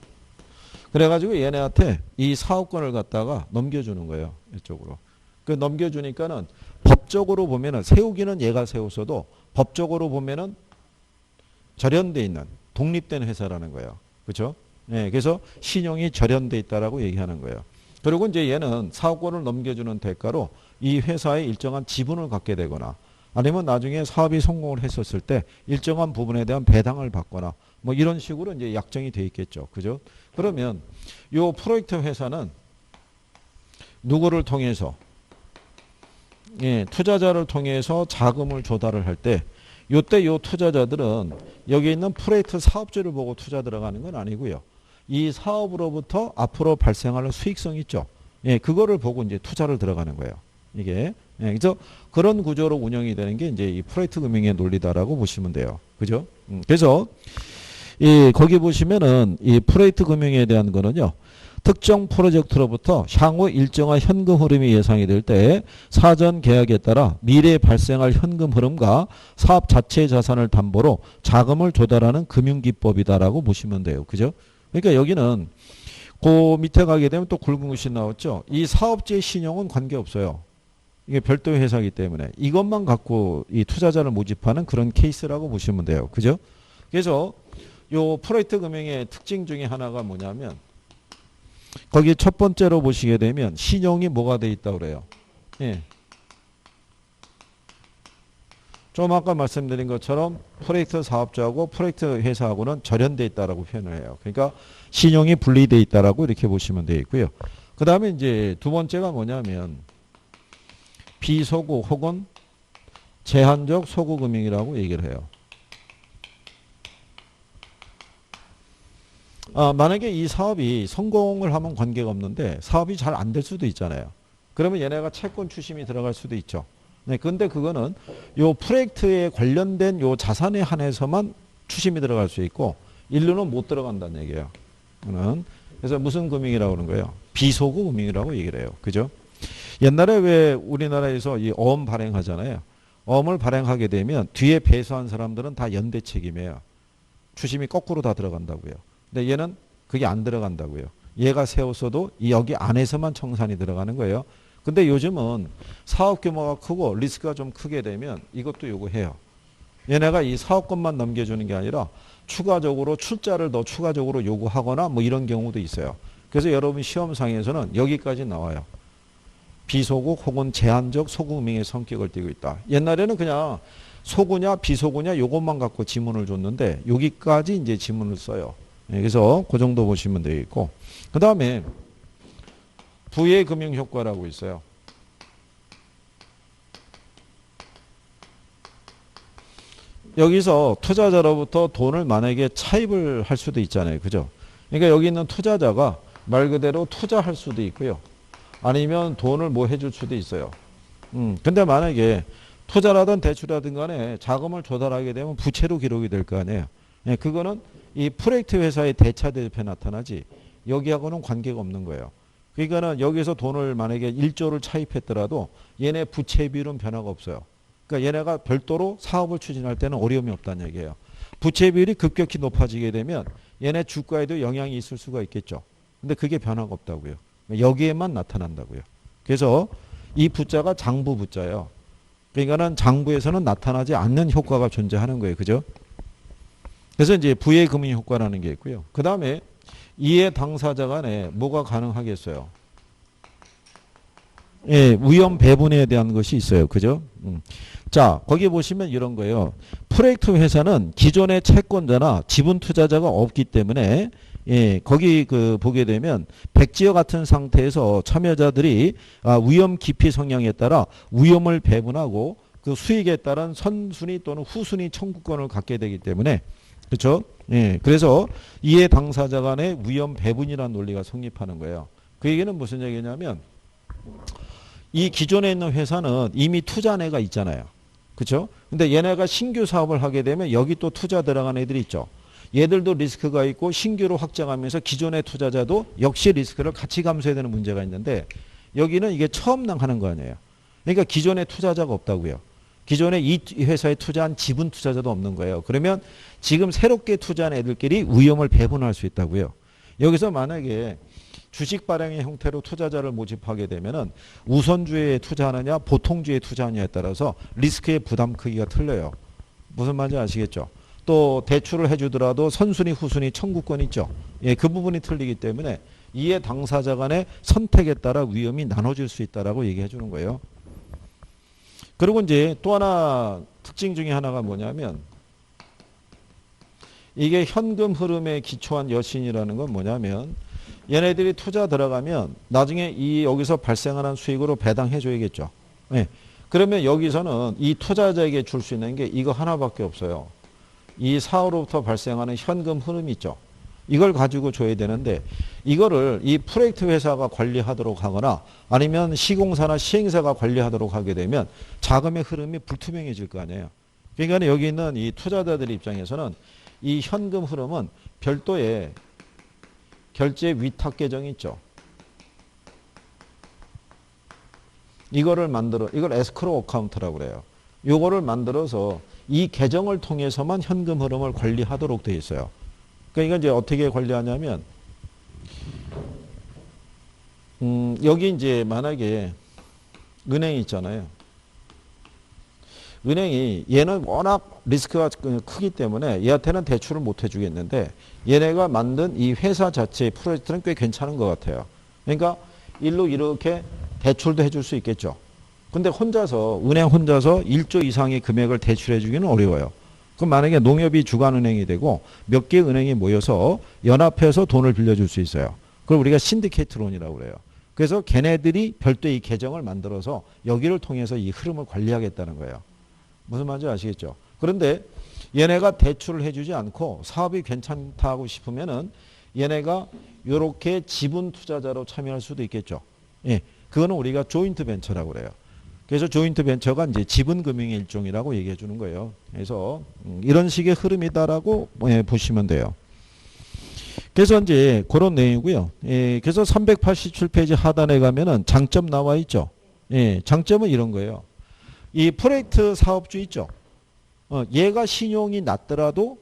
얘네한테 이 사업권을 갖다가 넘겨주는 거예요. 이쪽으로. 그 넘겨주니까는 법적으로 보면은 세우기는 얘가 세웠어도 법적으로 보면은 절연돼 있는 독립된 회사라는 거예요. 그렇죠? 예, 그래서 신용이 절연돼 있다라고 얘기하는 거예요. 그리고 이제 얘는 사업권을 넘겨주는 대가로 이 회사에 일정한 지분을 갖게 되거나 아니면 나중에 사업이 성공을 했었을 때 일정한 부분에 대한 배당을 받거나 뭐 이런 식으로 이제 약정이 돼 있겠죠. 그죠? 그러면 요 프로젝트 회사는 누구를 통해서 예, 투자자를 통해서 자금을 조달을 할 때 요때 요 투자자들은 여기 있는 프로젝트 사업주를 보고 투자 들어가는 건 아니고요. 이 사업으로부터 앞으로 발생할 수익성 있죠. 예, 그거를 보고 이제 투자를 들어가는 거예요. 이게. 예, 그래서 그런 구조로 운영이 되는 게 이제 이 프로젝트 금융의 논리다라고 보시면 돼요. 그죠? 그래서 이 거기 보시면은 이 프로젝트 금융에 대한 거는요. 특정 프로젝트로부터 향후 일정한 현금 흐름이 예상이 될 때 사전 계약에 따라 미래에 발생할 현금 흐름과 사업 자체의 자산을 담보로 자금을 조달하는 금융기법이다라고 보시면 돼요. 그죠? 그러니까 여기는 그 밑에 가게 되면 또 굵은 글씨 나왔죠. 이 사업주의 신용은 관계없어요. 이게 별도의 회사이기 때문에 이것만 갖고 이 투자자를 모집하는 그런 케이스라고 보시면 돼요. 그죠? 그래서 요 프로젝트 금융의 특징 중에 하나가 뭐냐면 거기 첫 번째로 보시게 되면 신용이 뭐가 돼 있다고 그래요. 예. 좀 아까 말씀드린 것처럼 프로젝트 사업자하고 프로젝트 회사하고는 절연돼 있다라고 표현을 해요. 그러니까 신용이 분리돼 있다라고 이렇게 보시면 되어 있고요. 그 다음에 이제 두 번째가 뭐냐면 비소구 혹은 제한적 소구금융이라고 얘기를 해요. 만약에 이 사업이 성공을 하면 관계가 없는데 사업이 잘 안 될 수도 있잖아요. 그러면 얘네가 채권 추심이 들어갈 수도 있죠. 네, 근데 그거는 요 프로젝트에 관련된 요 자산에 한해서만 추심이 들어갈 수 있고 일루는 못 들어간다는 얘기예요. 그래서 무슨 금융이라고 그러는 거예요? 비소구 금융이라고 얘기를 해요. 그죠? 옛날에 왜 우리나라에서 이 어음 발행하잖아요. 어음을 발행하게 되면 뒤에 배수한 사람들은 다 연대 책임이에요. 추심이 거꾸로 다 들어간다고요. 근데 얘는 그게 안 들어간다고요. 얘가 세웠어도 여기 안에서만 청산이 들어가는 거예요. 근데 요즘은 사업 규모가 크고 리스크가 좀 크게 되면 이것도 요구해요. 얘네가 이 사업권만 넘겨주는 게 아니라 추가적으로 출자를 더 추가적으로 요구하거나 뭐 이런 경우도 있어요. 그래서 여러분 시험상에서는 여기까지 나와요. 비소국 혹은 제한적 소구금융의 성격을 띠고 있다. 옛날에는 그냥 소구냐 비소구냐 요것만 갖고 지문을 줬는데 여기까지 이제 지문을 써요. 그래서 그 정도 보시면 되겠고, 그 다음에 부의 금융 효과라고 있어요. 여기서 투자자로부터 돈을 만약에 차입을 할 수도 있잖아요. 그죠? 그러니까 여기 있는 투자자가 말 그대로 투자할 수도 있고요. 아니면 돈을 뭐 해줄 수도 있어요. 근데 만약에 투자라든 대출이라든 간에 자금을 조달하게 되면 부채로 기록이 될 거 아니에요. 예, 그거는 이 프로젝트 회사의 대차대표에 나타나지 여기하고는 관계가 없는 거예요. 그러니까는 여기서 돈을 만약에 1조를 차입했더라도 얘네 부채 비율은 변화가 없어요. 그러니까 얘네가 별도로 사업을 추진할 때는 어려움이 없다는 얘기예요. 부채 비율이 급격히 높아지게 되면 얘네 주가에도 영향이 있을 수가 있겠죠. 근데 그게 변화가 없다고요. 여기에만 나타난다고요. 그래서 이 부자가 장부 부자예요. 그러니까는 장부에서는 나타나지 않는 효과가 존재하는 거예요. 그죠? 그래서 이제 부의 금융 효과라는 게 있고요. 그 다음에 이해 당사자 간에 뭐가 가능하겠어요? 예, 위험 배분에 대한 것이 있어요. 그죠? 자, 거기 보시면 이런 거예요. 프로젝트 회사는 기존의 채권자나 지분 투자자가 없기 때문에 예, 거기 그 보게 되면 백지와 같은 상태에서 참여자들이 위험 기피 성향에 따라 위험을 배분하고 그 수익에 따른 선순위 또는 후순위 청구권을 갖게 되기 때문에 그렇죠? 예, 그래서 이해 당사자 간의 위험 배분이라는 논리가 성립하는 거예요. 그 얘기는 무슨 얘기냐면 이 기존에 있는 회사는 이미 투자내가 있잖아요. 그렇죠? 근데 얘네가 신규 사업을 하게 되면 여기 또 투자 들어간 애들이 있죠. 얘들도 리스크가 있고 신규로 확장하면서 기존의 투자자도 역시 리스크를 같이 감수해야 되는 문제가 있는데 여기는 이게 처음 하는 거 아니에요. 그러니까 기존에 투자자가 없다고요. 기존에 이 회사에 투자한 지분 투자자도 없는 거예요. 그러면 지금 새롭게 투자한 애들끼리 위험을 배분할 수 있다고요. 여기서 만약에 주식 발행의 형태로 투자자를 모집하게 되면은 우선주에 투자하느냐 보통주에 투자하느냐에 따라서 리스크의 부담 크기가 틀려요. 무슨 말인지 아시겠죠? 또 대출을 해주더라도 선순위 후순위 청구권 있죠. 예, 그 부분이 틀리기 때문에 이해 당사자 간의 선택에 따라 위험이 나눠질 수 있다라고 얘기해 주는 거예요. 그리고 이제 또 하나 특징 중에 하나가 뭐냐면 이게 현금 흐름에 기초한 여신이라는 건 뭐냐면 얘네들이 투자 들어가면 나중에 이 여기서 발생하는 수익으로 배당해 줘야겠죠. 예. 그러면 여기서는 이 투자자에게 줄 수 있는 게 이거 하나밖에 없어요. 이 사업으로부터 발생하는 현금 흐름이 있죠. 이걸 가지고 줘야 되는데 이거를 이 프로젝트 회사가 관리하도록 하거나 아니면 시공사나 시행사가 관리하도록 하게 되면 자금의 흐름이 불투명해질 거 아니에요. 그러니까 여기 있는 이 투자자들 입장에서는 이 현금 흐름은 별도의 결제 위탁 계정이 있죠. 이거를 만들어, 이걸 에스크로 어카운트라고 그래요. 요거를 만들어서 이 계정을 통해서만 현금 흐름을 관리하도록 되어 있어요. 그러니까 이제 어떻게 관리하냐면, 여기 이제 만약에 은행이 있잖아요. 은행이 얘는 워낙 리스크가 크기 때문에 얘한테는 대출을 못 해주겠는데 얘네가 만든 이 회사 자체의 프로젝트는 꽤 괜찮은 것 같아요. 그러니까 일로 이렇게 대출도 해줄 수 있겠죠. 근데 혼자서 은행 혼자서 1조 이상의 금액을 대출해 주기는 어려워요. 그럼 만약에 농협이 주관은행이 되고 몇 개 은행이 모여서 연합해서 돈을 빌려줄 수 있어요. 그걸 우리가 신디케이트 론이라고 그래요. 그래서 걔네들이 별도의 이 계정을 만들어서 여기를 통해서 이 흐름을 관리하겠다는 거예요. 무슨 말인지 아시겠죠? 그런데 얘네가 대출을 해주지 않고 사업이 괜찮다고 싶으면은 얘네가 이렇게 지분 투자자로 참여할 수도 있겠죠. 예, 그거는 우리가 조인트 벤처라고 그래요. 그래서 조인트 벤처가 이제 지분 금융의 일종이라고 얘기해 주는 거예요. 그래서 이런 식의 흐름이다라고 보시면 돼요. 그래서 이제 그런 내용이고요. 예, 그래서 387페이지 하단에 가면은 장점 나와 있죠. 예, 장점은 이런 거예요. 이 프로젝트 사업주 있죠. 얘가 신용이 낮더라도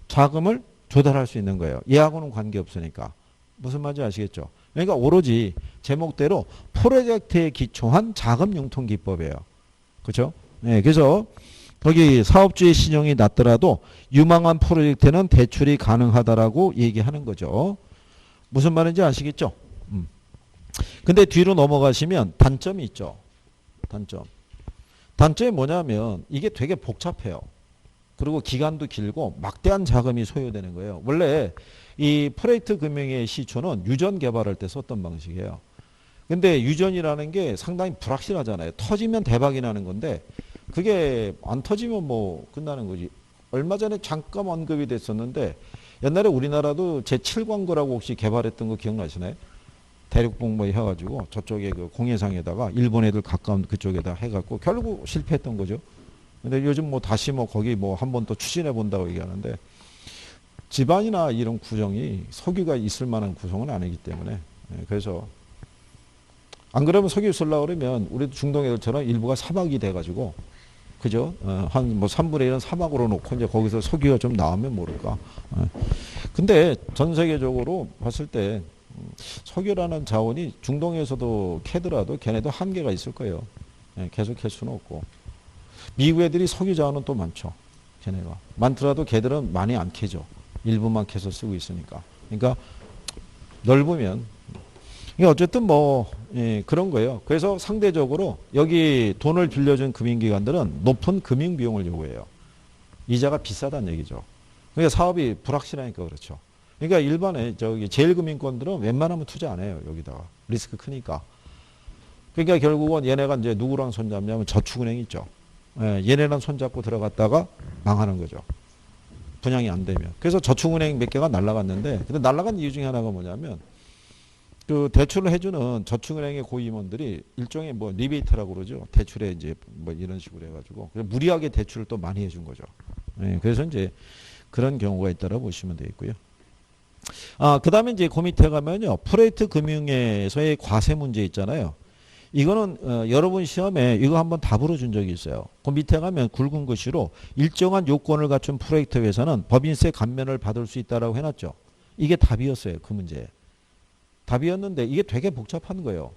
자금을 조달할 수 있는 거예요. 얘하고는 관계없으니까. 무슨 말인지 아시겠죠? 그러니까 오로지 제목대로 프로젝트에 기초한 자금 융통 기법이에요. 그렇죠? 네, 그래서 거기 사업주의 신용이 낮더라도 유망한 프로젝트는 대출이 가능하다라고 얘기하는 거죠. 무슨 말인지 아시겠죠? 근데 뒤로 넘어가시면 단점이 있죠. 단점. 단점이 뭐냐면 이게 되게 복잡해요. 그리고 기간도 길고 막대한 자금이 소요되는 거예요. 원래 이 프로젝트 금융의 시초는 유전 개발할 때 썼던 방식이에요. 근데 유전이라는 게 상당히 불확실하잖아요. 터지면 대박이 나는 건데 그게 안 터지면 뭐 끝나는 거지. 얼마 전에 잠깐 언급이 됐었는데 옛날에 우리나라도 제7광고라고 혹시 개발했던 거 기억나시나요? 대륙봉 뭐 해가지고 저쪽에 그 공해상에다가 일본 애들 가까운 그쪽에다 해갖고 결국 실패했던 거죠. 근데 요즘 뭐 다시 뭐 거기 뭐 한 번 또 추진해 본다고 얘기하는데 집안이나 이런 구성이 석유가 있을 만한 구성은 아니기 때문에 그래서 안 그러면 석유 쓰려고 그러면 우리도 중동 애들처럼 일부가 사막이 돼가지고 그죠? 한 뭐 3분의 1은 사막으로 놓고 이제 거기서 석유가 좀 나오면 모를까. 근데 전 세계적으로 봤을 때 석유라는 자원이 중동에서도 캐더라도 걔네도 한계가 있을 거예요. 계속 캘 수는 없고. 미국 애들이 석유 자원은 또 많죠. 걔네가. 많더라도 걔들은 많이 안 캐죠. 일부만 캐서 쓰고 있으니까. 그러니까 넓으면. 그러니까 어쨌든 뭐 그런 거예요. 그래서 상대적으로 여기 돈을 빌려준 금융기관들은 높은 금융비용을 요구해요. 이자가 비싸다는 얘기죠. 그러니까 사업이 불확실하니까 그렇죠. 그러니까 일반의 저기 제일금융권들은 웬만하면 투자 안 해요. 여기다가 리스크 크니까. 그러니까 결국은 얘네가 이제 누구랑 손잡냐면 저축은행 있죠. 얘네랑 손잡고 들어갔다가 망하는 거죠. 분양이 안 되면. 그래서 저축은행 몇 개가 날라갔는데, 근데 날라간 이유 중에 하나가 뭐냐면 그 대출을 해주는 저축은행의 고임원들이 일종의 뭐 리베이트라고 그러죠. 대출에 이제 뭐 이런 식으로 해가지고 무리하게 대출을 또 많이 해준 거죠. 그래서 이제 그런 경우가 있다고 보시면 되겠고요. 그 다음에 이제 그 밑에 가면요. 프로젝트 금융에서의 과세 문제 있잖아요. 이거는 여러분 시험에 이거 한번 답으로 준 적이 있어요. 그 밑에 가면 굵은 글씨로 일정한 요건을 갖춘 프로젝트 회사는 법인세 감면을 받을 수 있다라고 해놨죠. 이게 답이었어요. 그 문제. 답이었는데 이게 되게 복잡한 거예요.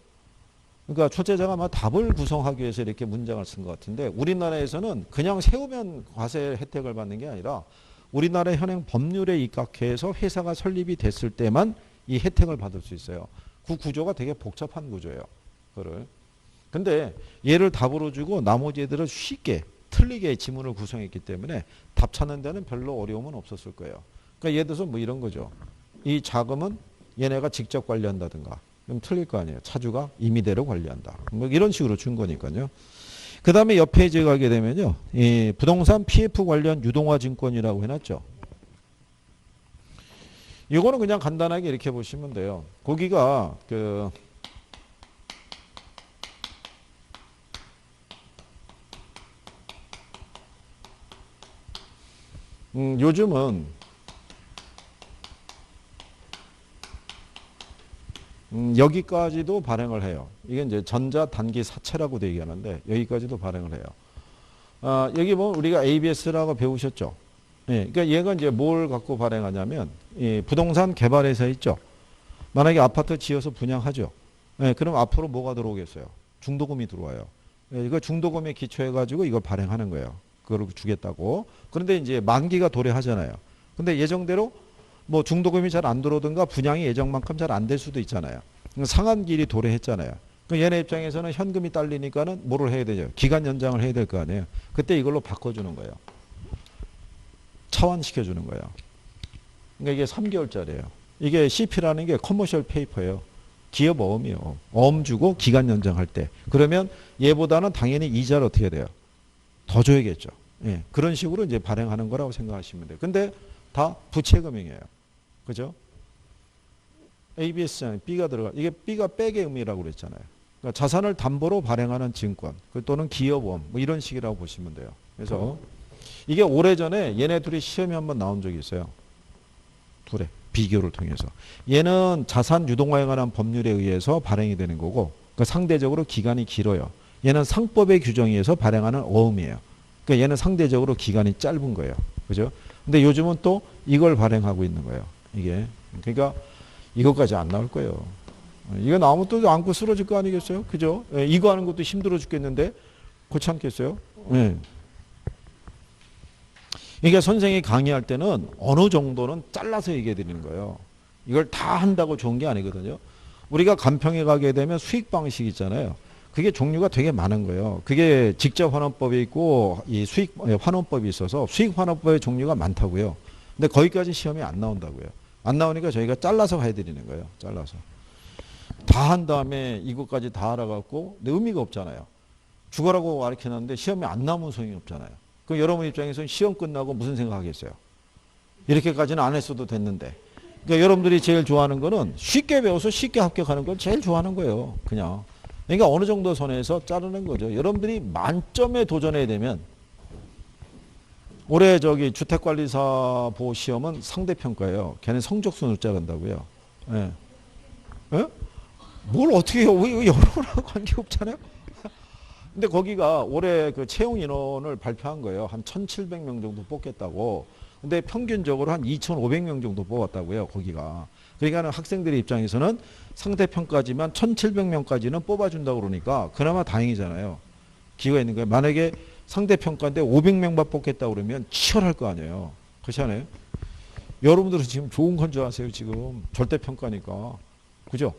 그러니까 출제자가 아마 답을 구성하기 위해서 이렇게 문장을 쓴 것 같은데 우리나라에서는 그냥 세우면 과세 혜택을 받는 게 아니라 우리나라 현행 법률에 입각해서 회사가 설립이 됐을 때만 이 혜택을 받을 수 있어요. 그 구조가 되게 복잡한 구조예요. 그거를. 근데 얘를 답으로 주고 나머지 애들은 쉽게 틀리게 지문을 구성했기 때문에 답 찾는 데는 별로 어려움은 없었을 거예요. 그러니까 예를 들어서 뭐 이런 거죠. 이 자금은 얘네가 직접 관리한다든가. 그럼 틀릴 거 아니에요. 차주가 임의대로 관리한다. 뭐 이런 식으로 준 거니까요. 그 다음에 옆 페이지에 가게 되면요. 이 부동산 PF 관련 유동화 증권이라고 해놨죠. 이거는 그냥 간단하게 이렇게 보시면 돼요. 거기가 요즘은 여기까지도 발행을 해요. 이게 이제 전자단기 사채라고도 얘기하는데 여기까지도 발행을 해요. 여기 보면 우리가 ABS라고 배우셨죠. 예, 그러니까 얘가 이제 뭘 갖고 발행하냐면 이 부동산 개발회사 있죠. 만약에 아파트 지어서 분양하죠. 예, 그럼 앞으로 뭐가 들어오겠어요? 중도금이 들어와요. 예, 이거 중도금에 기초해가지고 이걸 발행하는 거예요. 그걸 주겠다고. 그런데 이제 만기가 도래하잖아요. 근데 예정대로 뭐 중도금이 잘 안 들어오든가 분양이 예정만큼 잘 안 될 수도 있잖아요. 상한기일이 도래했잖아요. 얘네 입장에서는 현금이 딸리니까는 뭐를 해야 되죠? 기간 연장을 해야 될 거 아니에요. 그때 이걸로 바꿔주는 거예요. 차환시켜주는 거예요. 그러니까 이게 3개월짜리예요. 이게 CP라는 게 커머셜 페이퍼예요. 기업 어음이요. 어음 주고 기간 연장할 때. 그러면 얘보다는 당연히 이자를 어떻게 해야 돼요? 더 줘야겠죠. 예, 그런 식으로 이제 발행하는 거라고 생각하시면 돼요. 근데 다 부채금융이에요. 그죠? ABS잖아요. B가 들어가. 이게 B가 백의 의미라고 그랬잖아요. 그러니까 자산을 담보로 발행하는 증권 또는 기업원 뭐 이런 식이라고 보시면 돼요. 그래서 이게 오래전에 얘네 둘이 시험이 한번 나온 적이 있어요. 둘의 비교를 통해서. 얘는 자산 유동화에 관한 법률에 의해서 발행이 되는 거고 그러니까 상대적으로 기간이 길어요. 얘는 상법의 규정에 의해서 발행하는 어음이에요. 그러니까 얘는 상대적으로 기간이 짧은 거예요. 그죠? 근데 요즘은 또 이걸 발행하고 있는 거예요. 이게. 그러니까 이것까지 안 나올 거예요. 이거 나오면 또 안고 쓰러질 거 아니겠어요? 그죠? 예, 이거 하는 것도 힘들어 죽겠는데 그렇지 않겠어요? 예. 그러니까 선생이 강의할 때는 어느 정도는 잘라서 얘기해 드리는 거예요. 이걸 다 한다고 좋은 게 아니거든요. 우리가 간평에 가게 되면 수익 방식 있잖아요. 그게 종류가 되게 많은 거예요. 그게 직접 환원법이 있고 이 수익 환원법이 있어서 수익 환원법의 종류가 많다고요. 근데 거기까지 시험이 안 나온다고요. 안 나오니까 저희가 잘라서 해드리는 거예요. 잘라서. 다 한 다음에 이것까지 다 알아갖고 의미가 없잖아요. 죽어라고 가르쳐놨는데 시험이 안 나오면 소용이 없잖아요. 그럼 여러분 입장에서는 시험 끝나고 무슨 생각하겠어요? 이렇게까지는 안 했어도 됐는데. 그러니까 여러분들이 제일 좋아하는 거는 쉽게 배워서 쉽게 합격하는 걸 제일 좋아하는 거예요. 그냥. 그러니까 어느 정도 선에서 자르는 거죠. 여러분들이 만점에 도전해야 되면 올해 저기 주택관리사 보호 시험은 상대평가예요. 걔는 성적순을 자른다고요. 예. 예? 뭘 어떻게 해요? 여러분하고 관계없잖아요. 근데 거기가 올해 그 채용 인원을 발표한 거예요. 한 1,700명 정도 뽑겠다고. 근데 평균적으로 한 2,500명 정도 뽑았다고요. 거기가. 그러니까 학생들의 입장에서는 상대평가지만 1,700명까지는 뽑아준다고 그러니까 그나마 다행이잖아요. 기회가 있는 거예요. 만약에 상대평가인데 500명만 뽑겠다고 그러면 치열할 거 아니에요. 그렇지 않아요? 여러분들은 지금 좋은 건 줄 아세요. 지금 절대평가니까. 그죠?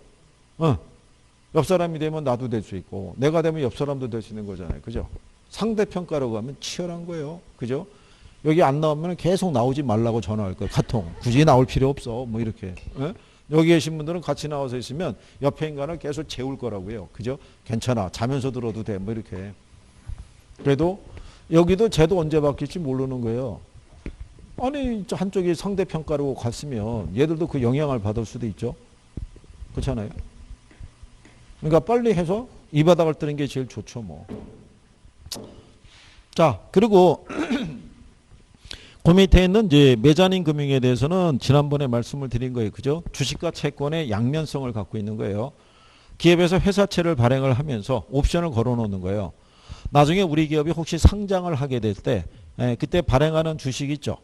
옆 사람이 되면 나도 될 수 있고 내가 되면 옆 사람도 될 수 있는 거잖아요. 그죠? 상대평가라고 하면 치열한 거예요. 그죠? 여기 안 나오면 계속 나오지 말라고 전화할 거예요. 카톡. 굳이 나올 필요 없어. 뭐 이렇게. 여기 계신 분들은 같이 나와서 있으면 옆에 인간을 계속 재울 거라고요. 그죠? 괜찮아. 자면서 들어도 돼. 뭐 이렇게. 그래도 여기도 쟤도 언제 바뀔지 모르는 거예요. 아니 한쪽이 상대평가로 갔으면 얘들도 그 영향을 받을 수도 있죠. 그렇잖아요. 그러니까 빨리 해서 이 바닥을 뜨는 게 제일 좋죠. 뭐. 자, 그리고 그 밑에 있는 이제 메자닌 금융에 대해서는 지난번에 말씀을 드린 거예요. 그죠? 주식과 채권의 양면성을 갖고 있는 거예요. 기업에서 회사채를 발행을 하면서 옵션을 걸어 놓는 거예요. 나중에 우리 기업이 혹시 상장을 하게 될 때 그때 발행하는 주식 있죠.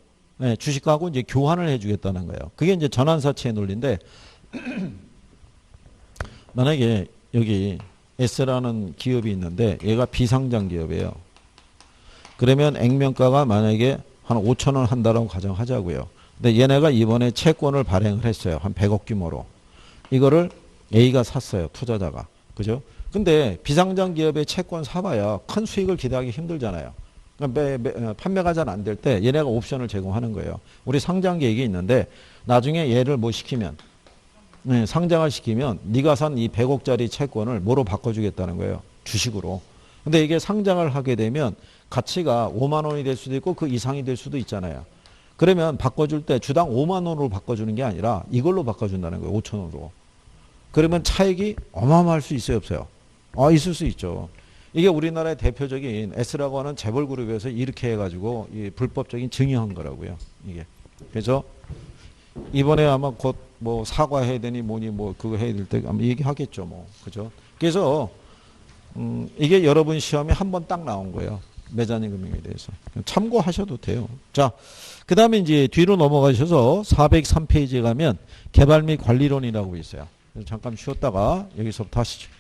주식하고 이제 교환을 해주겠다는 거예요. 그게 이제 전환사채의 논리인데 만약에 여기 S라는 기업이 있는데 얘가 비상장 기업이에요. 그러면 액면가가 만약에 한 5천 원 한다라고 가정하자고요. 근데 얘네가 이번에 채권을 발행을 했어요. 한 100억 규모로. 이거를 A가 샀어요. 투자자가. 그죠? 근데 비상장 기업의 채권 사봐야 큰 수익을 기대하기 힘들잖아요. 그러니까 판매가 잘 안 될 때 얘네가 옵션을 제공하는 거예요. 우리 상장 계획이 있는데 나중에 얘를 뭐 시키면 상장을 시키면 네가 산 이 100억짜리 채권을 뭐로 바꿔주겠다는 거예요. 주식으로. 근데 이게 상장을 하게 되면 가치가 5만 원이 될 수도 있고 그 이상이 될 수도 있잖아요. 그러면 바꿔줄 때 주당 5만 원으로 바꿔주는 게 아니라 이걸로 바꿔준다는 거예요. 5천 원으로. 그러면 차익이 어마어마할 수 있어요, 없어요? 있을 수 있죠. 이게 우리나라의 대표적인 S라고 하는 재벌그룹에서 이렇게 해가지고 이 불법적인 증여한 거라고요. 이게. 그래서 이번에 아마 곧 뭐 사과해야 되니 뭐니 뭐 그거 해야 될 때 아마 얘기하겠죠, 뭐. 그죠? 그래서 이게 여러분 시험에 한 번 딱 나온 거예요. 매자님 금융에 대해서. 참고하셔도 돼요. 자, 그 다음에 이제 뒤로 넘어가셔서 403페이지에 가면 개발 및 관리론이라고 있어요. 잠깐 쉬었다가 여기서부터 하시죠.